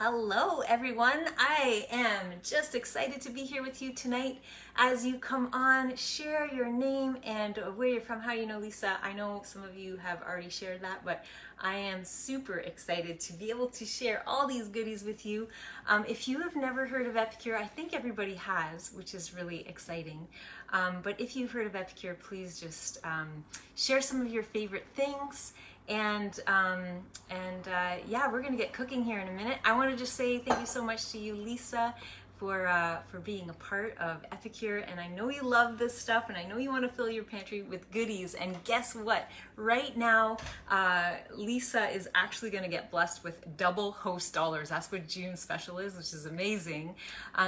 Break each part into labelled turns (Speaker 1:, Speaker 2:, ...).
Speaker 1: Hello everyone, I am just excited to be here with you tonight. As you come on, share your name and where you're from, how you know Lisa. I know some of you have already shared that, but I am super excited to be able to share all these goodies with you. If you have never heard of Epicure, I think everybody has, which is really exciting. But if you've heard of Epicure, please just share some of your favorite things. And yeah, we're gonna get cooking here in a minute. I want to just say thank you so much to you, Lisa, for being a part of Epicure. And I know you love this stuff, and I know you want to fill your pantry with goodies. And guess what? Right now, Lisa is actually going to get blessed with double host dollars. That's what June's special is, which is amazing.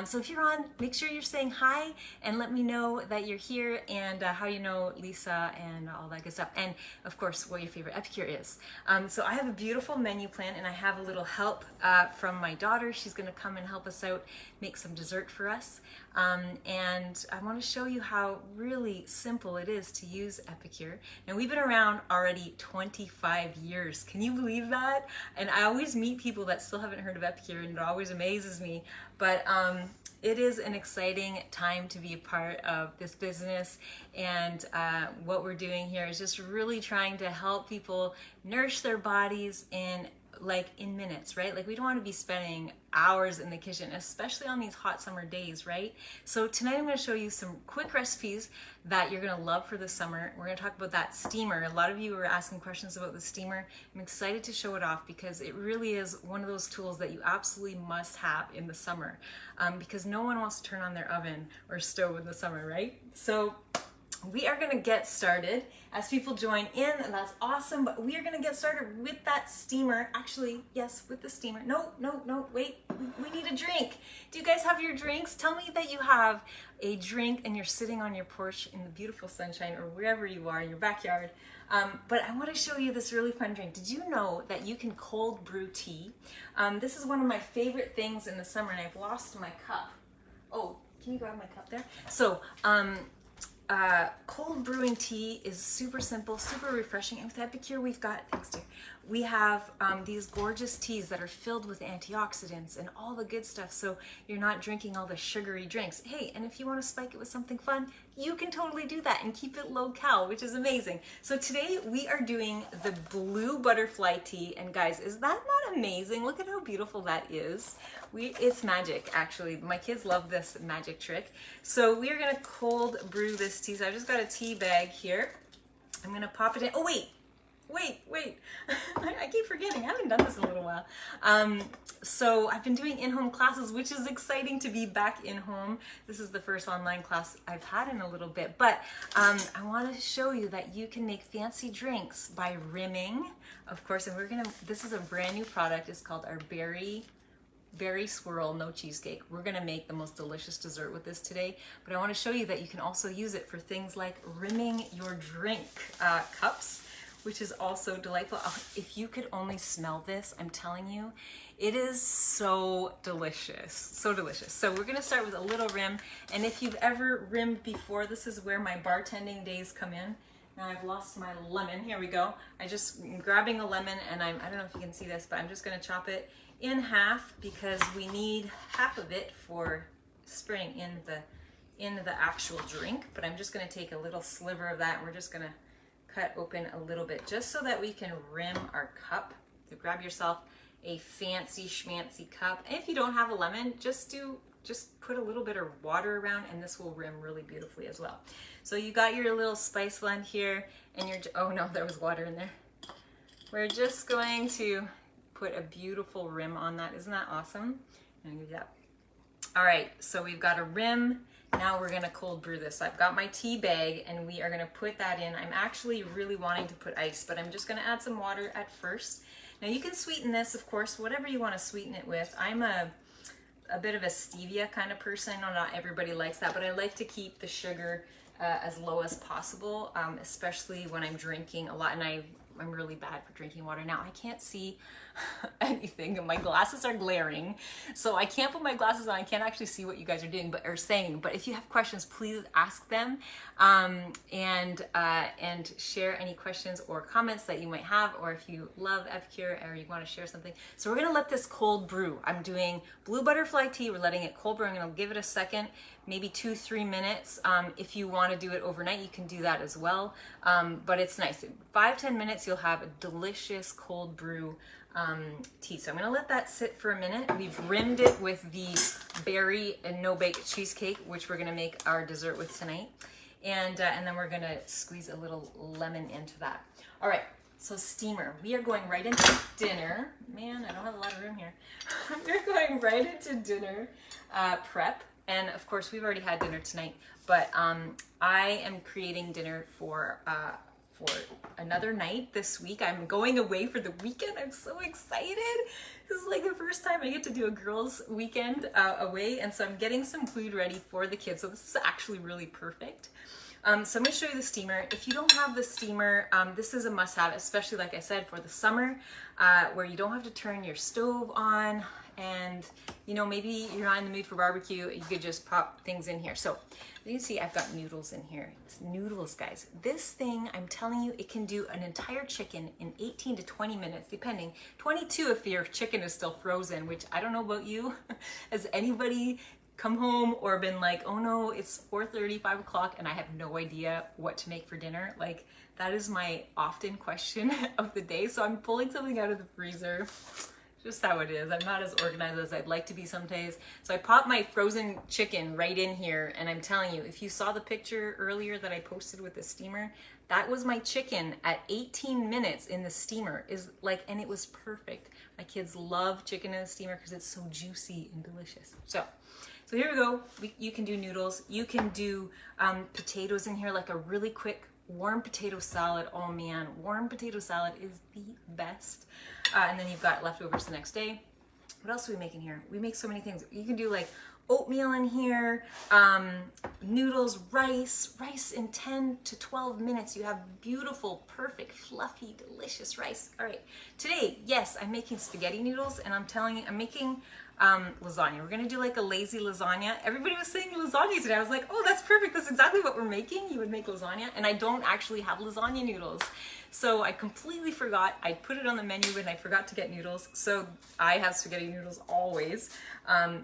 Speaker 1: So if you're on, make sure you're saying hi and let me know that you're here and how you know Lisa and all that good stuff. And of course, what your favorite Epicure is. So I have a beautiful menu plan, and I have a little help from my daughter. She's going to come and help us out, make some dessert for us. And I want to show you how really simple it is to use Epicure. Now, we've been around already 25 years. Can you believe that? And I always meet people that still haven't heard of Epicure, and it always amazes me. But it is an exciting time to be a part of this business, and what we're doing here is just really trying to help people nourish their bodies in minutes, right? Like, we don't want to be spending hours in the kitchen, especially on these hot summer days, right? So tonight I'm going to show you some quick recipes that you're going to love for the summer. We're going to talk about that steamer. A lot of you were asking questions about the steamer. I'm excited to show it off because it really is one of those tools that you absolutely must have in the summer, because no one wants to turn on their oven or stove in the summer, right? So we are going to get started as people join in, and that's awesome, but we are going to get started with that steamer. Actually, yes, with the steamer. No, wait, we need a drink. Do you guys have your drinks? Tell me that you have a drink and you're sitting on your porch in the beautiful sunshine or wherever you are in your backyard. But I want to show you this really fun drink. Did you know that you can cold brew tea? This is one of my favorite things in the summer, and I've lost my cup. Oh, can you grab my cup there? So, cold brewing tea is super simple, super refreshing, and with Epicure we've got, thanks dear, we have these gorgeous teas that are filled with antioxidants and all the good stuff, so you're not drinking all the sugary drinks. Hey, and if you want to spike it with something fun, you can totally do that and keep it low cal, which is amazing. So today we are doing the blue butterfly tea, and guys, is that not amazing? Look at how beautiful that is. It's magic, actually. My kids love this magic trick. So we are gonna cold brew this tea. So I just got a tea bag here. I'm gonna pop it in. Oh, wait. I keep forgetting. I haven't done this in a little while. So I've been doing in-home classes, which is exciting to be back in home. This is the first online class I've had in a little bit, but I want to show you that you can make fancy drinks by rimming, of course, and this is a brand new product. It's called our berry swirl no cheesecake. We're gonna make the most delicious dessert with this today, but I want to show you that you can also use it for things like rimming your drink cups, which is also delightful. If you could only smell this, I'm telling you, it is so delicious, so delicious. So we're gonna start with a little rim, and if you've ever rimmed before, this is where my bartending days come in. Now I've lost my lemon. Here we go. I'm grabbing a lemon, and I don't know if you can see this, but I'm just gonna chop it in half because we need half of it for spraying in the actual drink. But I'm just gonna take a little sliver of that, and we're just gonna cut open a little bit just so that we can rim our cup. So grab yourself a fancy schmancy cup. And if you don't have a lemon, just put a little bit of water around, and this will rim really beautifully as well. So you got your little spice blend here, and oh no, there was water in there. We're just going to put a beautiful rim on that. Isn't that awesome? I'm gonna give you that. All right, so we've got a rim. Now we're gonna cold brew this. I've got my tea bag, and we are gonna put that in. I'm actually really wanting to put ice, but I'm just gonna add some water at first. Now you can sweeten this, of course, whatever you wanna sweeten it with. I'm a bit of a stevia kind of person. I know not everybody likes that, but I like to keep the sugar as low as possible, especially when I'm drinking a lot, and I I'm really bad for drinking water. Now I can't see anything and my glasses are glaring, so I can't put my glasses on. I can't actually see what you guys are doing but are saying. But if you have questions, please ask them, and share any questions or comments that you might have, or if you love Epicure or you want to share something. So we're gonna let this cold brew. I'm doing blue butterfly tea. We're letting it cold brew. I'm gonna give it a second, maybe 2-3 minutes. If you want to do it overnight, you can do that as well. But it's nice. 5-10 minutes, you'll have a delicious cold brew tea. So I'm gonna let that sit for a minute. We've rimmed it with the berry and no-bake cheesecake, which we're gonna make our dessert with tonight. And then we're gonna squeeze a little lemon into that. All right, so steamer. We are going right into dinner. Man, I don't have a lot of room here. We're going right into dinner prep. And of course, we've already had dinner tonight, but I am creating dinner for another night this week. I'm going away for the weekend. I'm so excited. This is like the first time I get to do a girls' weekend away, and so I'm getting some food ready for the kids. So this is actually really perfect. So I'm going to show you the steamer. If you don't have the steamer, this is a must-have, especially like I said, for the summer, where you don't have to turn your stove on, and you know, maybe you're not in the mood for barbecue, you could just pop things in here. So you can see I've got noodles in here. It's noodles, guys. This thing, I'm telling you, it can do an entire chicken in 18 to 20 minutes, depending. 22 if your chicken is still frozen, which I don't know about you. Has anybody come home or been like, oh no, it's 4:30, 5 o'clock, and I have no idea what to make for dinner? Like, that is my often question of the day. So I'm pulling something out of the freezer. Just how it is. I'm not as organized as I'd like to be some days. So I popped my frozen chicken right in here, and I'm telling you, if you saw the picture earlier that I posted with the steamer, that was my chicken at 18 minutes in the steamer. And it was perfect. My kids love chicken in the steamer because it's so juicy and delicious. So here we go. You can do noodles. You can do potatoes in here, like a really quick warm potato salad. Oh man, warm potato salad is the best. And then you've got leftovers the next day. What else do we make in here? We make so many things. You can do like oatmeal in here, noodles, rice in 10 to 12 minutes. You have beautiful, perfect, fluffy, delicious rice. All right, today, yes, I'm making spaghetti noodles, and I'm telling you, I'm making lasagna. We're gonna do like a lazy lasagna. Everybody was saying lasagna today. I was like, oh, that's perfect. That's exactly what we're making. You would make lasagna, and I don't actually have lasagna noodles. So I completely forgot. I put it on the menu and I forgot to get noodles. So I have spaghetti noodles always.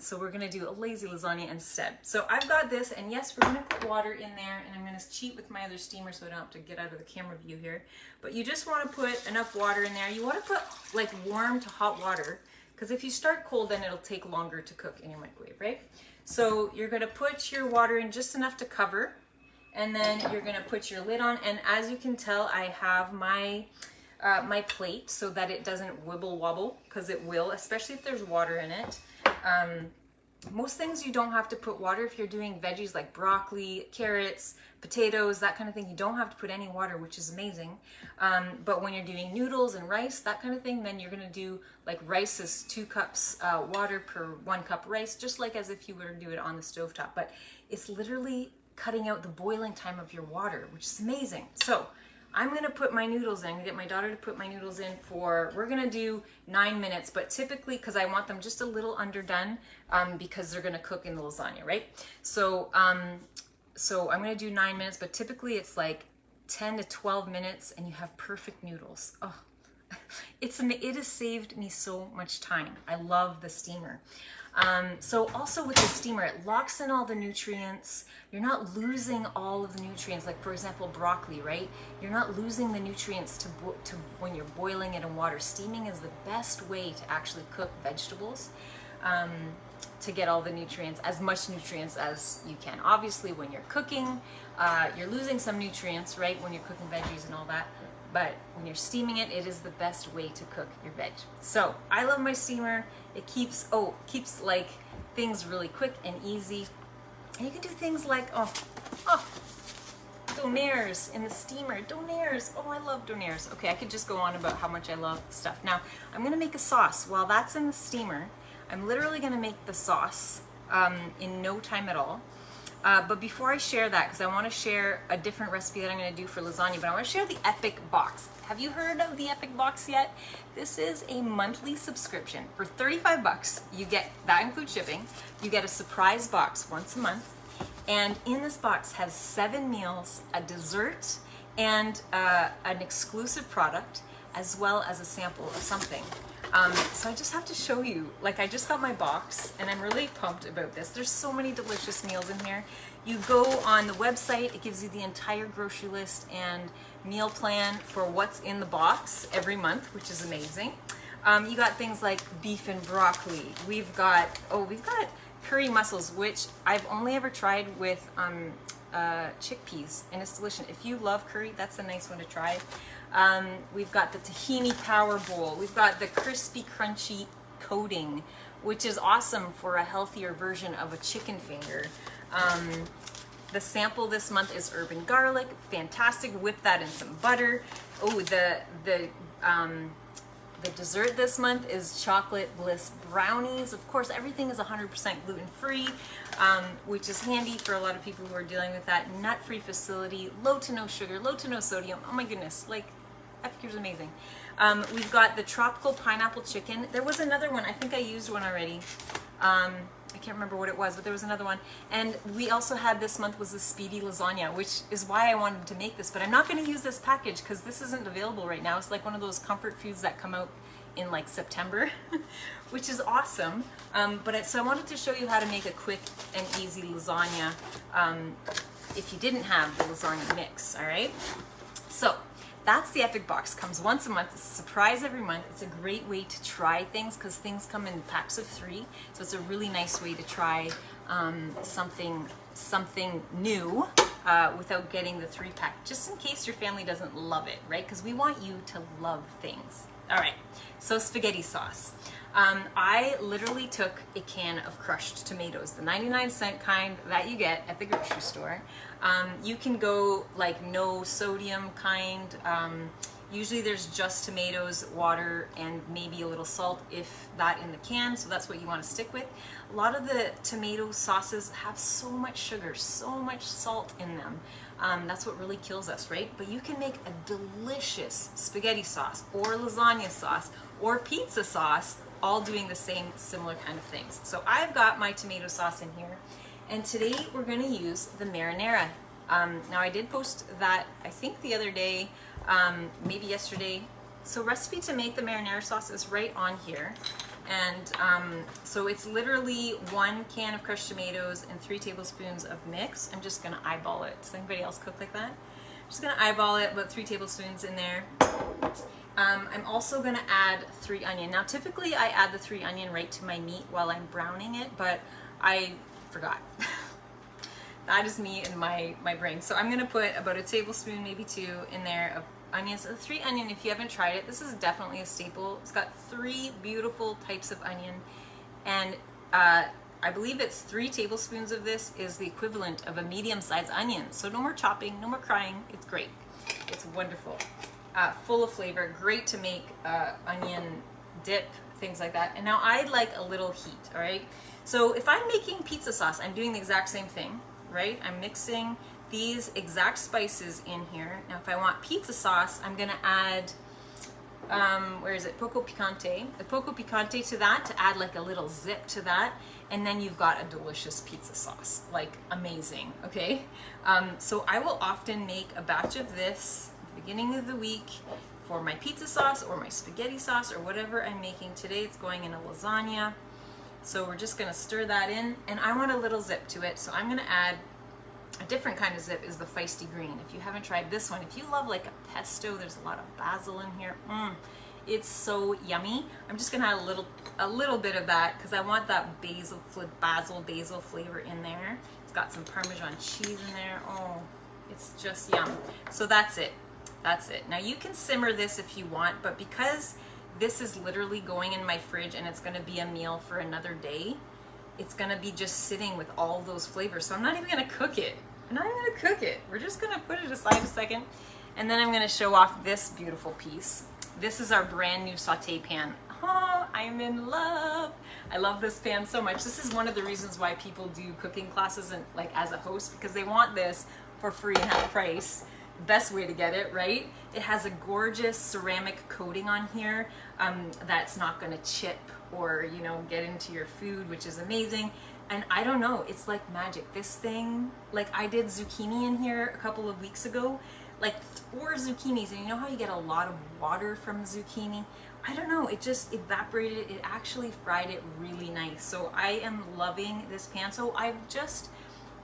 Speaker 1: So we're gonna do a lazy lasagna instead. So I've got this, and yes, we're gonna put water in there, and I'm gonna cheat with my other steamer so I don't have to get out of the camera view here. But you just wanna put enough water in there. You wanna put like warm to hot water, because if you start cold, then it'll take longer to cook in your microwave, right? So you're gonna put your water in just enough to cover, and then you're gonna put your lid on. And as you can tell, I have my my plate so that it doesn't wibble wobble, because it will, especially if there's water in it. Most things you don't have to put water. If you're doing veggies like broccoli, carrots, potatoes, that kind of thing, you don't have to put any water, which is amazing. But when you're doing noodles and rice, that kind of thing, then you're gonna do like rice is 2 cups water per 1 cup rice, just like as if you were to do it on the stovetop. But it's literally cutting out the boiling time of your water, which is amazing. So I'm gonna put my noodles in. I'm gonna get my daughter to put my noodles in for, we're gonna do 9 minutes, but typically, because I want them just a little underdone, because they're gonna cook in the lasagna, right? So so I'm gonna do 9 minutes, but typically it's like 10 to 12 minutes and you have perfect noodles. Oh, it has saved me so much time. I love the steamer. So also with the steamer, it locks in all the nutrients. You're not losing all of the nutrients. Like for example, broccoli, right? You're not losing the nutrients to when you're boiling it in water. Steaming is the best way to actually cook vegetables, to get all the nutrients, as much nutrients as you can. Obviously, when you're cooking, you're losing some nutrients, right? When you're cooking veggies and all that. But when you're steaming it, it is the best way to cook your veg. So I love my steamer. It keeps like things really quick and easy. And you can do things like, donaires in the steamer. Donaires, oh, I love donaires. Okay, I could just go on about how much I love stuff. Now, I'm gonna make a sauce. While that's in the steamer, I'm literally gonna make the sauce in no time at all. But before I share that, because I want to share a different recipe that I'm going to do for lasagna, but I want to share the Epic box. Have you heard of the Epic Box yet? This is a monthly subscription. For 35 bucks, you get, that includes shipping, you get a surprise box once a month. And in this box has 7 meals, a dessert, and an exclusive product, as well as a sample of something. So I just have to show you, like I just got my box and I'm really pumped about this. There's so many delicious meals in here. You go on the website, it gives you the entire grocery list and meal plan for what's in the box every month, which is amazing. You got things like beef and broccoli. We've got curry mussels, which I've only ever tried with chickpeas, and it's delicious. If you love curry, that's a nice one to try. We've got the tahini power bowl. We've got the crispy crunchy coating, which is awesome for a healthier version of a chicken finger. The sample this month is urban garlic, fantastic. Whip that in some butter. Oh, the dessert this month is chocolate Bliss brownies. Of course, everything is 100% gluten-free, which is handy for a lot of people who are dealing with that. Nut-free facility, low to no sugar, low to no sodium. Oh my goodness, like, Epic is amazing. We've got the tropical pineapple chicken. There was another one, I think I used one already. I can't remember what it was, but there was another one. And we also had this month was the speedy lasagna, which is why I wanted to make this, but I'm not going to use this package because this isn't available right now. It's like one of those comfort foods that come out in like September, which is awesome. So I wanted to show you how to make a quick and easy lasagna if you didn't have the lasagna mix, all right? So that's the Epic Box. Comes once a month. It's a surprise every month. It's a great way to try things because things come in packs of 3. So it's a really nice way to try something new without getting the 3-pack, just in case your family doesn't love it, right? Because we want you to love things. All right, so spaghetti sauce. I literally took a can of crushed tomatoes, the 99-cent kind that you get at the grocery store. You can go like no sodium kind. Usually there's just tomatoes, water, and maybe a little salt, if that, in the can, so that's what you want to stick with. A lot of the tomato sauces have so much sugar, so much salt in them. That's what really kills us, right? But you can make a delicious spaghetti sauce or lasagna sauce or pizza sauce, all doing the same similar kind of things. So I've got my tomato sauce in here, and today we're going to use the marinara. Now I did post that, I think the other day, maybe yesterday. So recipe to make the marinara sauce is right on here. And so it's literally 1 can of crushed tomatoes and 3 tablespoons of mix. I'm just gonna eyeball it. Does anybody else cook like that? I'm just gonna eyeball it, about 3 tablespoons in there. I'm also gonna add 3 onion. Now typically I add the 3 onion right to my meat while I'm browning it, but I forgot. That is me and my brain. So I'm gonna put about a tablespoon, maybe 2 in there of onions. So 3 onion, if you haven't tried it, this is definitely a staple. It's got 3 beautiful types of onion, and I believe it's 3 tablespoons of this is the equivalent of a medium-sized onion. So no more chopping, no more crying. It's great. It's wonderful. Full of flavor, great to make onion dip, things like that. And now I like a little heat, all right? So if I'm making pizza sauce, I'm doing the exact same thing, right? I'm mixing these exact spices in here. Now if I want pizza sauce, I'm gonna add, where is it? Poco picante. The poco picante to that, to add like a little zip to that. And then you've got a delicious pizza sauce, like amazing, okay? So I will often make a batch of this at the beginning of the week for my pizza sauce or my spaghetti sauce or whatever I'm making. Today it's going in a lasagna. So we're just gonna stir that in, and I want a little zip to it. So I'm gonna add a different kind of zip, is the feisty green. If you haven't tried this one, if you love like a pesto, there's a lot of basil in here. It's so yummy. I'm just gonna add a little bit of that because I want that basil flavor in there. It's got some Parmesan cheese in there. Oh, it's just yum. So that's it. That's it. Now you can simmer this if you want, but because this is literally going in my fridge and it's gonna be a meal for another day, it's gonna be just sitting with all those flavors. So I'm not even gonna cook it. I'm not even gonna cook it. We're just gonna put it aside a second. And then I'm gonna show off this beautiful piece. This is our brand new saute pan. Oh, I'm in love. I love this pan so much. This is one of the reasons why people do cooking classes and like as a host, because they want this for free and half price. best way to get it, right? It has a gorgeous ceramic coating on here that's not gonna chip or, you know, get into your food, which is amazing. And I don't know, it's like magic. This thing, like I did zucchini in here a couple of weeks ago, like 4 zucchinis, and you know how you get a lot of water from zucchini? I don't know, it just evaporated. It actually fried it really nice. So I am loving this pan. So I've just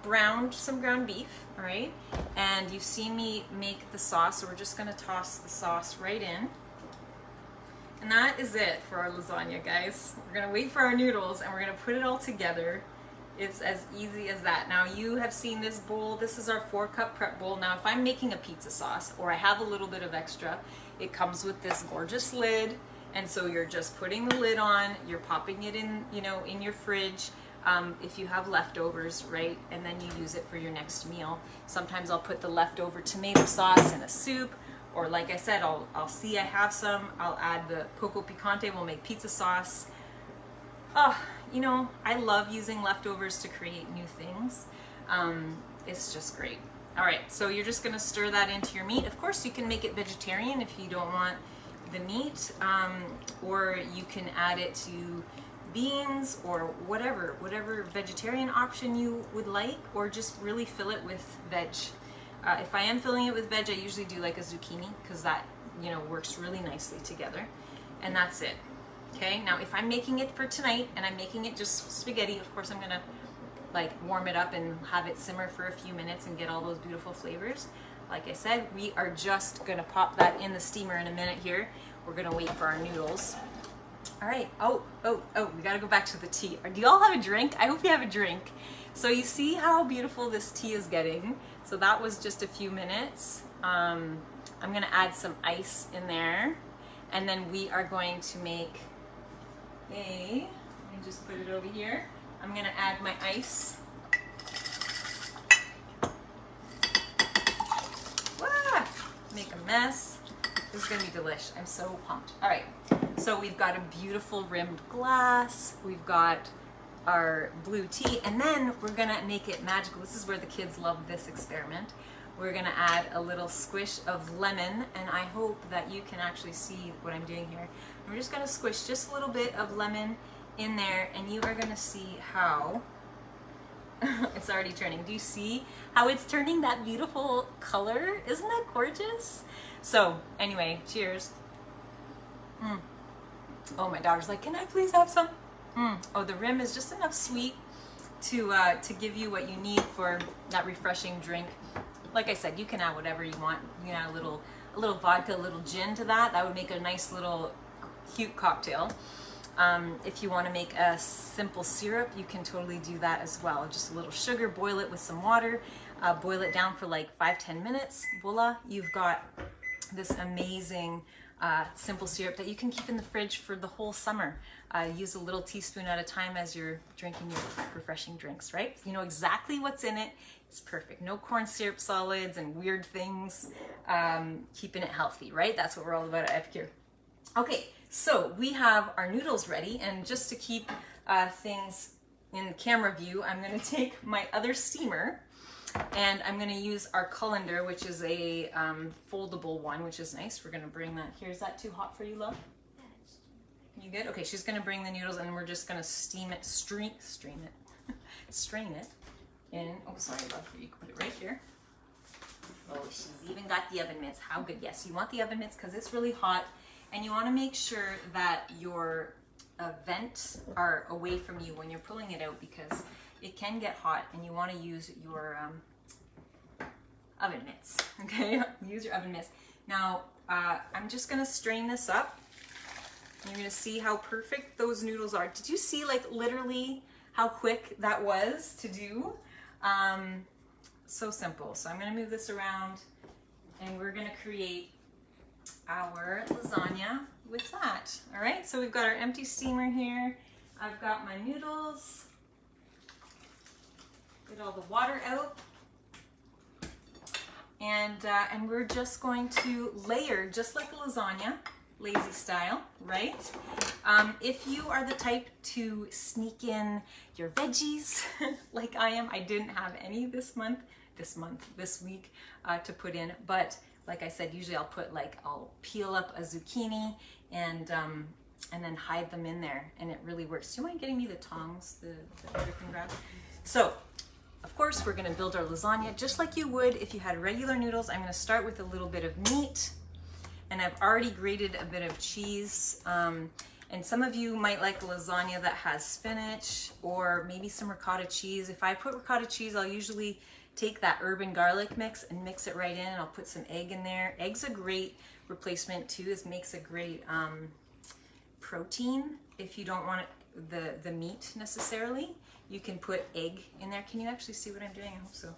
Speaker 1: browned some ground beef, all right? And you've seen me make the sauce, so we're just gonna toss the sauce right in. And that is it for our lasagna, guys. We're gonna wait for our noodles and we're gonna put it all together. It's as easy as that. Now you have seen this bowl. This is our 4-cup prep bowl. Now if I'm making a pizza sauce or I have a little bit of extra, it comes with this gorgeous lid. And so you're just putting the lid on, you're popping it in, you know, in your fridge. If you have leftovers, right? And then you use it for your next meal. Sometimes I'll put the leftover tomato sauce in a soup, or like I said, I'll see I have some, I'll add the poco picante, we'll make pizza sauce. Oh, you know, I love using leftovers to create new things. It's just great. All right, so you're just gonna stir that into your meat. Of course, you can make it vegetarian if you don't want the meat, or you can add it to beans or whatever vegetarian option you would like, or just really fill it with veg. If I am filling it with veg, I usually do like a zucchini because that, you know, works really nicely together. And that's it. Okay, now if I'm making it for tonight and I'm making it just spaghetti, of course I'm gonna like warm it up and have it simmer for a few minutes and get all those beautiful flavors. Like I said, we are just gonna pop that in the steamer in a minute here. We're gonna wait for our noodles. All right, oh, we gotta go back to the tea. Do you all have a drink? I hope you have a drink. So you see how beautiful this tea is getting. So that was just a few minutes. I'm gonna add some ice in there, and then we are going to make let me just put it over here. I'm gonna add my ice. Make a mess. This is gonna be delish. I'm so pumped. All right, so we've got a beautiful rimmed glass. We've got our blue tea, and then we're gonna make it magical. This is where the kids love this experiment. We're gonna add a little squish of lemon, and I hope that you can actually see what I'm doing here. We're just gonna squish just a little bit of lemon in there, and you are gonna see how it's already turning. Do you see how it's turning that beautiful color? Isn't that gorgeous? So anyway, cheers. Oh, my daughter's like, can I please have some? Oh, the rim is just enough sweet to give you what you need for that refreshing drink. Like I said, you can add whatever you want. You can add a little vodka, a little gin to that. That would make a nice little cute cocktail. If you want to make a simple syrup, you can totally do that as well. Just a little sugar, boil it with some water, boil it down for like 5-10 minutes. Voila, you've got this amazing simple syrup that you can keep in the fridge for the whole summer. Use a little teaspoon at a time as you're drinking your refreshing drinks, right? You know exactly what's in it. It's perfect. No corn syrup solids and weird things. Keeping it healthy, right? That's what we're all about at Epicure. Okay, so we have our noodles ready, and just to keep things in camera view, I'm going to take my other steamer, and I'm going to use our colander, which is a foldable one, which is nice. We're going to bring that here. Is that too hot for you, love? You good? Okay, she's going to bring the noodles, and we're just going to steam it, strain it in. Oh, sorry, love, you can put it right here. Oh, she's even got the oven mitts. How good? Yes, you want the oven mitts because it's really hot. And you want to make sure that your vents are away from you when you're pulling it out, because it can get hot, and you want to use your oven mitts. Okay, use your oven mitts. Now, I'm just going to strain this up. You're going to see how perfect those noodles are. Did you see, like, literally how quick that was to do? So simple. So I'm going to move this around, and we're going to create our lasagna with that. All right, so we've got our empty steamer here. I've got my noodles. Get all the water out. And we're just going to layer just like a lasagna, lazy style, right? If you are the type to sneak in your veggies like I am, I didn't have any this month this week to put in. But like I said, usually I'll peel up a zucchini and then hide them in there, and it really works. Do you mind getting me the tongs, the dripping grab? So, of course, we're gonna build our lasagna just like you would if you had regular noodles. I'm gonna start with a little bit of meat, and I've already grated a bit of cheese. And some of you might like a lasagna that has spinach or maybe some ricotta cheese. If I put ricotta cheese, I'll usually take that herb and garlic mix and mix it right in, and I'll put some egg in there. Egg's a great replacement too. This makes a great protein. If you don't want the meat necessarily, you can put egg in there. Can you actually see what I'm doing? I hope so.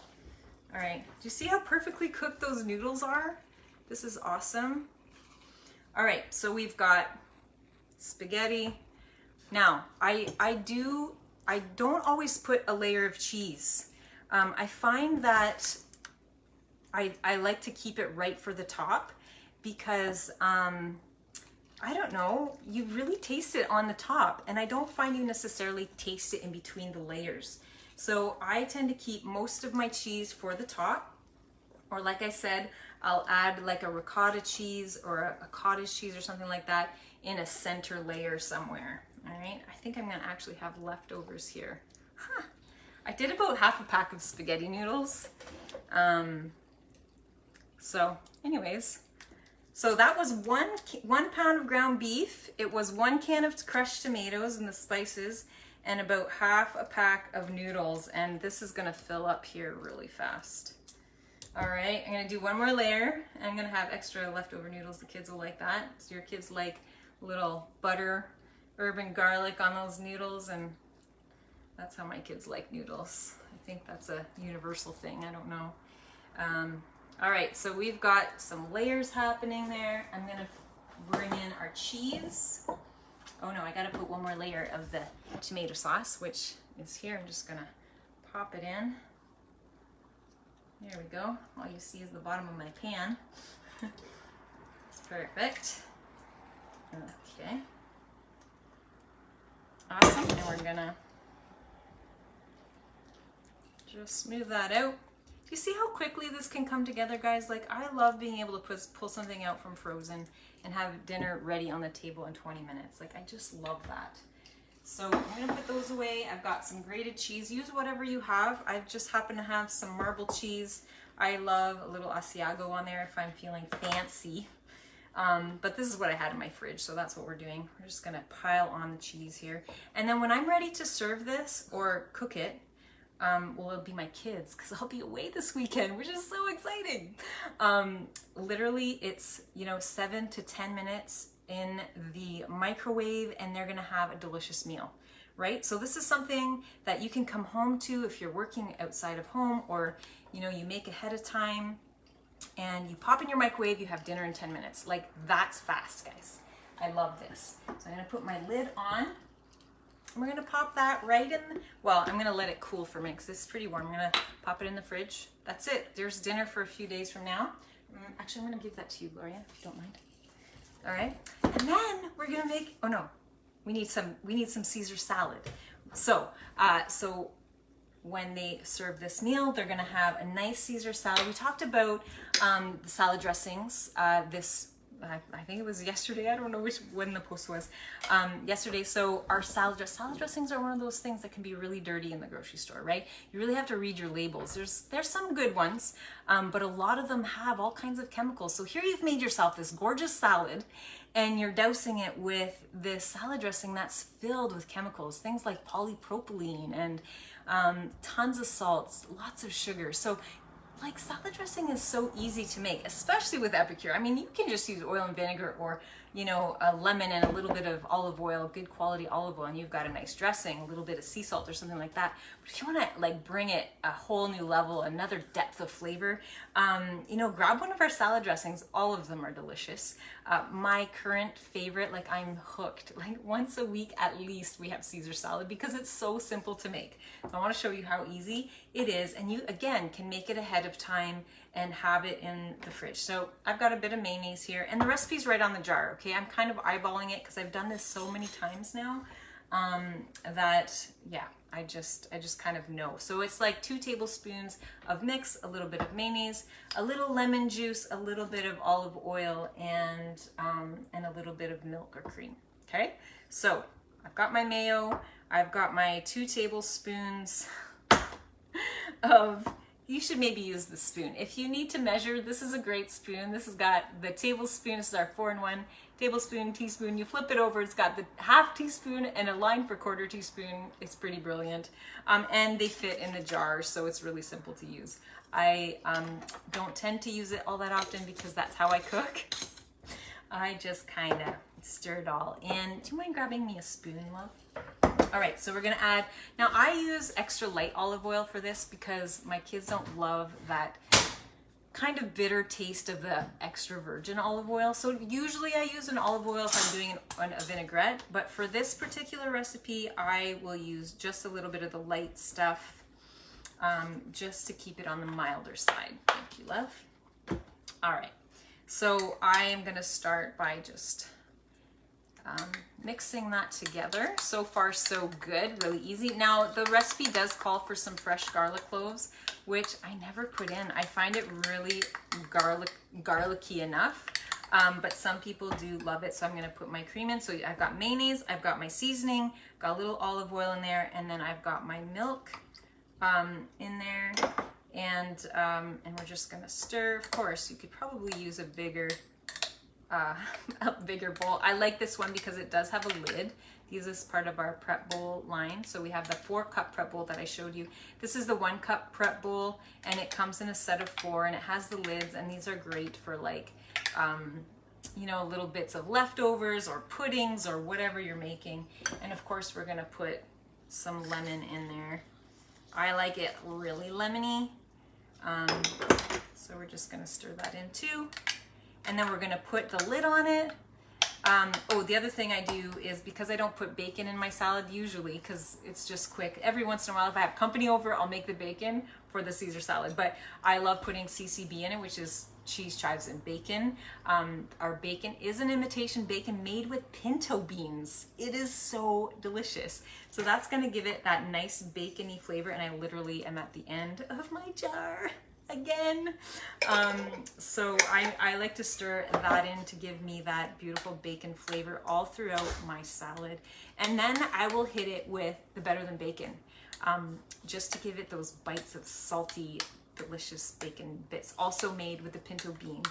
Speaker 1: All right, do you see how perfectly cooked those noodles are? This is awesome. All right, so we've got spaghetti. Now, I don't always put a layer of cheese. I find that I like to keep it right for the top because I don't know, you really taste it on the top, and I don't find you necessarily taste it in between the layers. So I tend to keep most of my cheese for the top, or like I said, I'll add like a ricotta cheese or a cottage cheese or something like that in a center layer somewhere. All right, I think I'm gonna actually have leftovers here. Huh. I did about half a pack of spaghetti noodles. So anyways, so that was one pound of ground beef. It was 1 can of crushed tomatoes and the spices, and about half a pack of noodles. And this is gonna fill up here really fast. All right, I'm gonna do one more layer. I'm gonna have extra leftover noodles. The kids will like that. So your kids like a little butter, herb and garlic on those noodles, and that's how my kids like noodles. I think that's a universal thing, I don't know. All right, so we've got some layers happening there. I'm gonna bring in our cheese. Oh no, I gotta put one more layer of the tomato sauce, which is here. I'm just gonna pop it in. There we go. All you see is the bottom of my pan. It's perfect. Okay. Awesome, and we're gonna just smooth that out. Do you see how quickly this can come together, guys? Like, I love being able to pull something out from frozen and have dinner ready on the table in 20 minutes. Like, I just love that. So I'm gonna put those away. I've got some grated cheese. Use whatever you have. I just happen to have some marble cheese. I love a little Asiago on there if I'm feeling fancy. But this is what I had in my fridge, so that's what we're doing. We're just gonna pile on the cheese here. And then when I'm ready to serve this or cook it, well, it'll be my kids, because I'll be away this weekend, which is so exciting. Literally, it's 7 to 10 minutes in the microwave, and they're gonna have a delicious meal, right? So this is something that you can come home to if you're working outside of home, or you make ahead of time, and you pop in your microwave, you have dinner in 10 minutes. Like, that's fast, guys. I love this. So I'm gonna put my lid on. We're gonna pop that right in, well, I'm gonna let it cool for a minute because this is pretty warm. I'm gonna pop it in the fridge. That's it. There's dinner for a few days from now. Actually, I'm gonna give that to you, Gloria, if you don't mind. All right, and then we're gonna make, oh no, we need some Caesar salad. So, when they serve this meal, they're gonna have a nice Caesar salad. We talked about the salad dressings I think it was yesterday. I don't know when the post was. Yesterday. So our salad dressings are one of those things that can be really dirty in the grocery store, right? You really have to read your labels. There's some good ones, but a lot of them have all kinds of chemicals. So here you've made yourself this gorgeous salad, and you're dousing it with this salad dressing that's filled with chemicals, things like polypropylene and tons of salts, lots of sugar. So like, salad dressing is so easy to make, especially with Epicure. I mean, you can just use oil and vinegar, or a lemon and a little bit of olive oil, good quality olive oil, and you've got a nice dressing, a little bit of sea salt or something like that. But if you want to bring it a whole new level, another depth of flavor, grab one of our salad dressings. All of them are delicious. My current favorite, I'm hooked. Once a week at least we have Caesar salad because it's so simple to make. So I want to show you how easy it is, and you again can make it ahead of time and have it in the fridge. So I've got a bit of mayonnaise here, and the recipe's right on the jar, okay? I'm kind of eyeballing it because I've done this so many times now. that, yeah, I just kind of know. So it's like 2 tablespoons of mix, a little bit of mayonnaise, a little lemon juice, a little bit of olive oil, and a little bit of milk or cream. Okay, so I've got my mayo, I've got my 2 tablespoons of, you should maybe use the spoon. If you need to measure, this is a great spoon. This has got the tablespoon, this is our 4-in-1, tablespoon, teaspoon. You flip it over, it's got the half teaspoon and a line for quarter teaspoon. It's pretty brilliant. And they fit in the jar, so it's really simple to use. I don't tend to use it all that often because that's how I cook. I just kind of stir it all in. Do you mind grabbing me a spoon, love? All right, so we're gonna add, now I use extra light olive oil for this because my kids don't love that kind of bitter taste of the extra virgin olive oil. So usually I use an olive oil if I'm doing a vinaigrette, but for this particular recipe, I will use just a little bit of the light stuff, just to keep it on the milder side. Thank you, love. All right, so I am gonna start by just mixing that together. So far, so good, really easy. Now, the recipe does call for some fresh garlic cloves, which I never put in. I find it really garlicky enough, but some people do love it, so I'm gonna put my cream in. So I've got mayonnaise, I've got my seasoning, got a little olive oil in there, and then I've got my milk in there, and we're just gonna stir. Of course, you could probably use a bigger bowl. I like this one because it does have a lid. This is part of our prep bowl line. So we have the 4-cup prep bowl that I showed you. This is the 1-cup prep bowl, and it comes in a set of 4, and it has the lids, and these are great for like, you know, little bits of leftovers or puddings or whatever you're making. And of course, we're gonna put some lemon in there. I like it really lemony. So we're just gonna stir that in too. And then we're gonna put the lid on it. Oh, the other thing I do is, because I don't put bacon in my salad usually, because it's just quick. Every once in a while, if I have company over, I'll make the bacon for the Caesar salad. But I love putting CCB in it, which is cheese, chives, and bacon. Our bacon is an imitation bacon made with pinto beans. It is so delicious. So that's gonna give it that nice bacony flavor, and I literally am at the end of my jar again. So I like to stir that in to give me that beautiful bacon flavor all throughout my salad. And then I will hit it with the Better Than Bacon, just to give it those bites of salty, delicious bacon bits, also made with the pinto bean.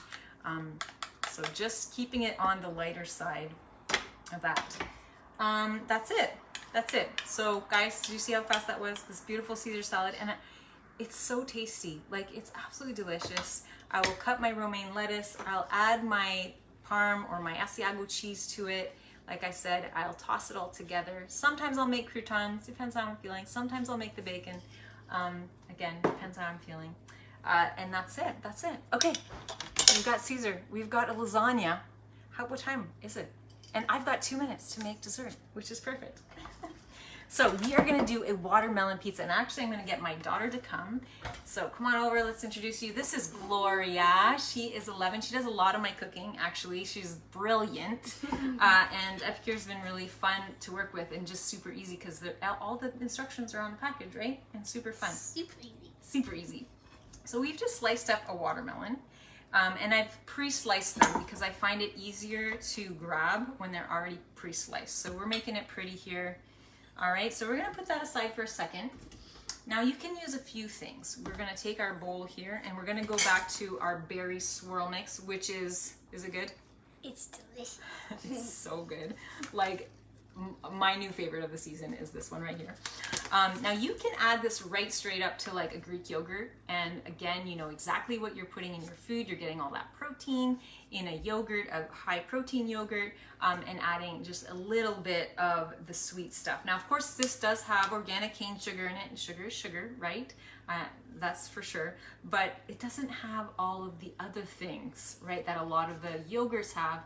Speaker 1: So just keeping it on the lighter side of that. That's it. That's it. So guys, do you see how fast that was? This beautiful Caesar salad. And it's so tasty, like it's absolutely delicious. I will cut my romaine lettuce. I'll add my parm or my Asiago cheese to it. Like I said, I'll toss it all together. Sometimes I'll make croutons, depends on how I'm feeling. Sometimes I'll make the bacon. Again, depends on how I'm feeling. And that's it, that's it. Okay, we've got Caesar, we've got a lasagna. What time is it? And I've got 2 minutes to make dessert, which is perfect. So we are gonna do a watermelon pizza, and actually I'm gonna get my daughter to come. So come on over, let's introduce you. This is Gloria. She is 11. She does a lot of my cooking, actually. She's brilliant. And Epicure's been really fun to work with and just super easy because all the instructions are on the package, right? And super fun.
Speaker 2: Super easy.
Speaker 1: Super easy. So we've just sliced up a watermelon. And I've pre-sliced them because I find it easier to grab when they're already pre-sliced. So we're making it pretty here. All right, so we're gonna put that aside for a second. Now you can use a few things. We're gonna take our bowl here and we're gonna go back to our berry swirl mix, which is it good?
Speaker 2: It's delicious.
Speaker 1: It's so good. Like, my new favorite of the season is this one right here. Now you can add this right straight up to like a Greek yogurt, and again, you know exactly what you're putting in your food. You're getting all that protein in a yogurt, a high protein yogurt, and adding just a little bit of the sweet stuff. Now, of course, this does have organic cane sugar in it, and sugar is sugar, right? That's for sure, but it doesn't have all of the other things, right, that a lot of the yogurts have.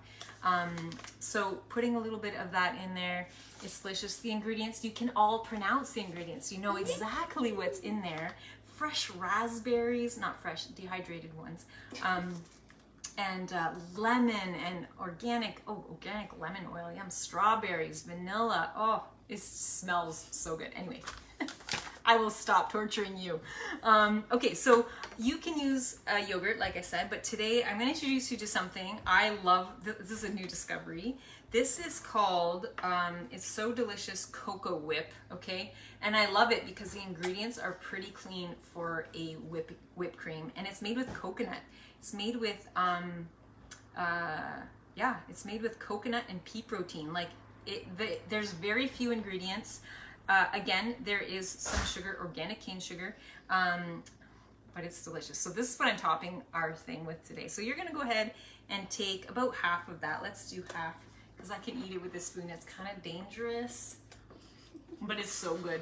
Speaker 1: So putting a little bit of that in there is delicious. The ingredients, you can all pronounce the ingredients. You know exactly what's in there. Fresh raspberries, not fresh, dehydrated ones, and lemon and organic lemon oil, yum, strawberries, vanilla, oh, It smells so good. Anyway, I will stop torturing you. Okay, so you can use yogurt, like I said, but today I'm going to introduce you to something I love. This is a new discovery. This is called, it's so delicious, Cocoa Whip, okay? And I love it because the ingredients are pretty clean for a whipped cream, and it's made with coconut. It's made with, it's made with coconut and pea protein. Like, there's very few ingredients. Again, there is some sugar, organic cane sugar, but it's delicious. So this is what I'm topping our thing with today. So you're gonna go ahead and take about half of that. Let's do half, because I can eat it with a spoon. It's kind of dangerous, but it's so good.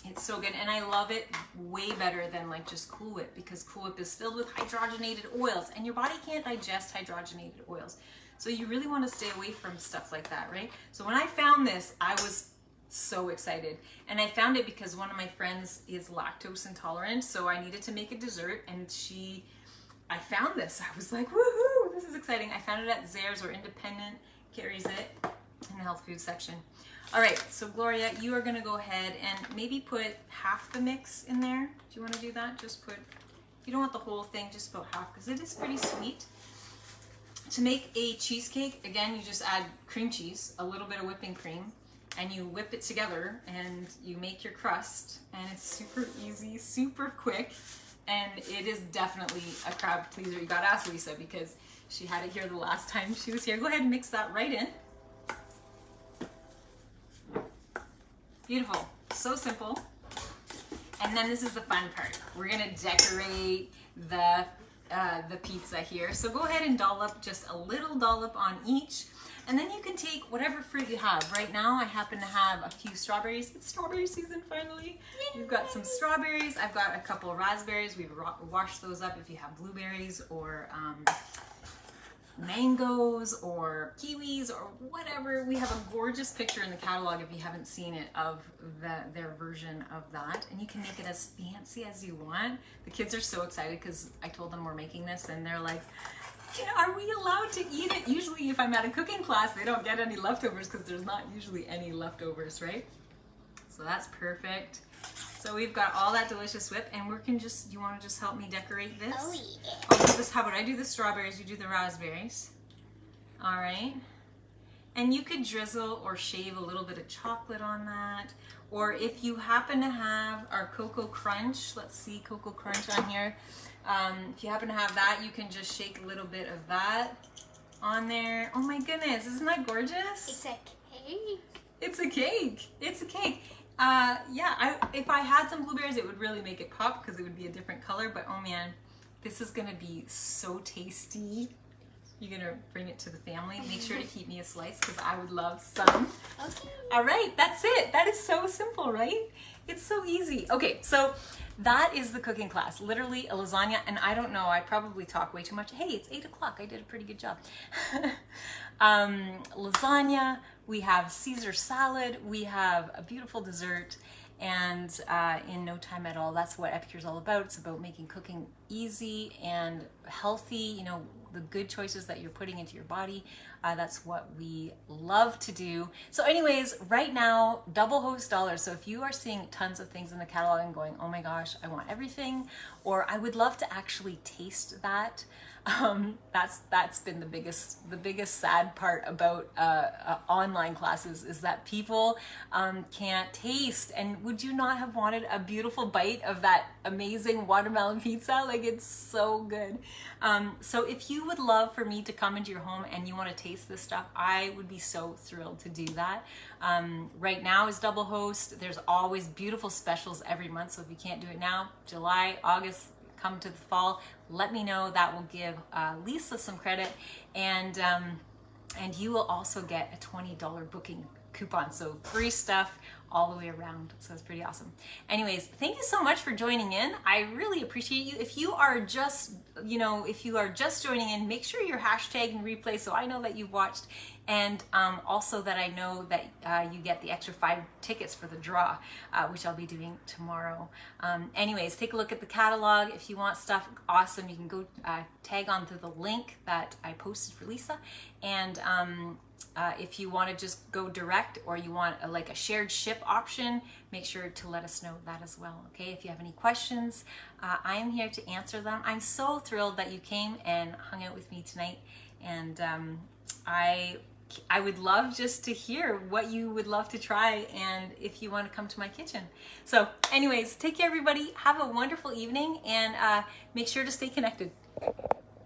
Speaker 1: It's so good, and I love it way better than like just Cool Whip, because Cool Whip is filled with hydrogenated oils, and your body can't digest hydrogenated oils. So you really want to stay away from stuff like that, right? So when I found this, I was so excited, and I found it because one of my friends is lactose intolerant, so I needed to make a dessert, and I found this. I was like, woohoo, this is exciting. I found it at Zehrs, or Independent carries it in the health food section. All right, so Gloria, you are gonna go ahead and maybe put half the mix in there. Do you wanna do that? Just put, you don't want the whole thing, just about half, because it is pretty sweet. To make a cheesecake, again, you just add cream cheese, a little bit of whipping cream, and you whip it together, and you make your crust, and it's super easy, super quick, and it is definitely a crowd pleaser. You gotta ask Lisa, because she had it here the last time she was here. Go ahead and mix that right in. Beautiful, so simple. And then this is the fun part. We're gonna decorate the pizza here. So go ahead and dollop just a little dollop on each. And then you can take whatever fruit you have. Right now I happen to have a few strawberries. It's strawberry season finally. We've got some strawberries. I've got a couple of raspberries. We've washed those up. If you have blueberries or mangoes or kiwis or whatever. We have a gorgeous picture in the catalog, if you haven't seen it, of their version of that, and you can make it as fancy as you want. The kids are so excited because I told them we're making this, and they're like, are we allowed to eat it? Usually if I'm at a cooking class, they don't get any leftovers because there's not usually any leftovers, right? So that's perfect. So we've got all that delicious whip, and we can just, you want to just help me decorate this?
Speaker 2: Oh yeah.
Speaker 1: I'll do this, how about I do the strawberries, you do the raspberries. All right. And you could drizzle or shave a little bit of chocolate on that. Or if you happen to have our Cocoa Crunch, let's see, Cocoa Crunch on here. If you happen to have that, you can just shake a little bit of that on there. Oh my goodness, isn't that gorgeous?
Speaker 2: It's a cake.
Speaker 1: It's a cake. It's a cake. If I had some blueberries, it would really make it pop because it would be a different color, but oh man, this is gonna be so tasty. You're gonna bring it to the family. Make sure to keep me a slice because I would love some.
Speaker 2: Okay.
Speaker 1: All right, that's it. That is so simple, right? It's so easy. Okay, so that is the cooking class. Literally a lasagna, and I don't know, I probably talk way too much. Hey, it's 8 o'clock. I did a pretty good job. Lasagna, we have Caesar salad, we have a beautiful dessert, and in no time at all, that's what Epicure's all about. It's about making cooking easy and healthy, you know, the good choices that you're putting into your body. That's what we love to do. So anyways, right now, double host dollars. So if you are seeing tons of things in the catalog and going, oh my gosh, I want everything, or I would love to actually taste that, that's been the biggest sad part about online classes, is that people can't taste. And would you not have wanted a beautiful bite of that amazing watermelon pizza? Like, it's so good. So if you would love for me to come into your home and you want to taste this stuff, I would be so thrilled to do that. Right now is double host. There's always beautiful specials every month, so if you can't do it now, July, August, come to the fall, let me know. That will give Lisa some credit, and you will also get a $20 booking coupon, so free stuff all the way around. So it's pretty awesome. Anyways, thank you so much for joining in. I really appreciate you. If you are just, if you are just joining in, make sure you're hashtagging replay so I know that you've watched. and also that I know that you get the extra 5 tickets for the draw, which I'll be doing tomorrow. Anyways, take a look at the catalog. If you want stuff, awesome. You can go tag onto the link that I posted for Lisa, and if you want to just go direct, or you want like a shared ship option, make sure to let us know that as well. Okay, if you have any questions, I am here to answer them. I'm so thrilled that you came and hung out with me tonight, and I would love just to hear what you would love to try, and if you want to come to my kitchen. So anyways, take care everybody, have a wonderful evening, and make sure to stay connected.